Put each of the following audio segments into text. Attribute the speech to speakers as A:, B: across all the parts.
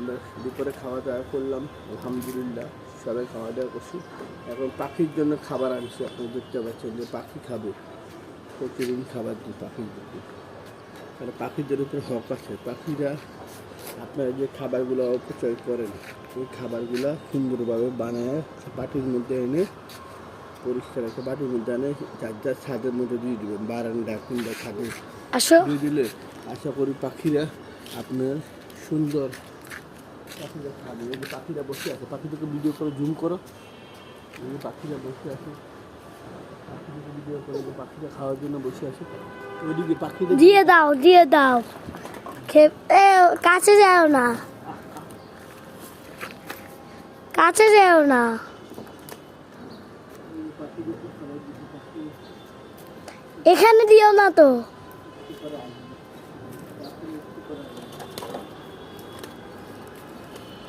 A: আমরা দুপুরে খাওয়া দাওয়া করলাম, আলহামদুলিল্লাহ সবাই খাওয়া দাওয়া করছি। এখন পাখির জন্য খাবার আনছি, আপনি দেখতে পাচ্ছেন যে পাখি খাবে, প্রতিদিন খাবার দিই পাখির জন্য। কারণ পাখিদের উপর হক আছে। পাখিরা আপনারা যে খাবারগুলো অপচয় করেন, ওই খাবারগুলো সুন্দরভাবে বানায় বাটির মধ্যে এনে পরিষ্কার একটা বাটির মধ্যে এনে যার যার ছাদের মধ্যে দিয়ে দেবেন, বারান্দা কিংবা ছাদে দিয়ে দিলে আশা করি পাখিরা আপনার সুন্দর পাখিরা খাবে। এই যে পাখিরা বসে আছে, পাখিদেরকে ভিডিও করে জুম করো, এই যে পাখিরা বসে আছে, পাখিদেরকে ভিডিও করে, যে পাখিরা খাওয়ার জন্য বসে আছে। ওইদিকে পাখিদের
B: দিয়ে দাও কাছে যাও না, কাছে যাও না। এখানে দিও না তো।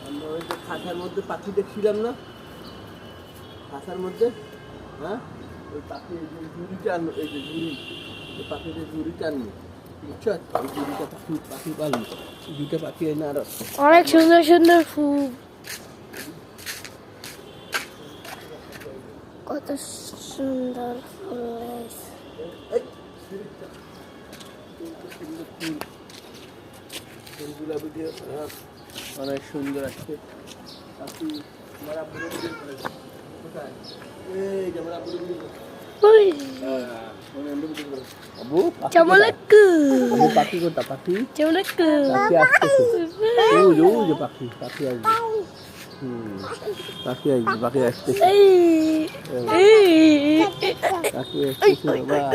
A: আমরা ওই যে খাঁচার মধ্যে পাখি দেখছিলাম না, খাঁচার মধ্যে, হ্যাঁ ওই পাখি ঝুড়িটা আনলো, এই যে ঝুড়ি, ওই পাখিদের ঝুড়িটা আনলো, বুঝছো? ওই ঝুড়িটা পাখি পাললো, দুইটা পাখি এনে আরো
B: অনেক সুন্দর সুন্দর ফুল, কত সুন্দর ফুল।
A: ফুলগুলো ভিডিও অনেক সুন্দর আসছে। পাখি আমার আব্বুরে ভিডিও করেছে, কোথায়? এই যে আমার আব্বুরে ভিডিও করেছে। আব্বু পাখি কোথা? পাখি পাখি আসতেছে, ওই যে পাখি আসবে, পাখি আসবে, পাখি আসতেছে, পাখি আসতেছে বাবা।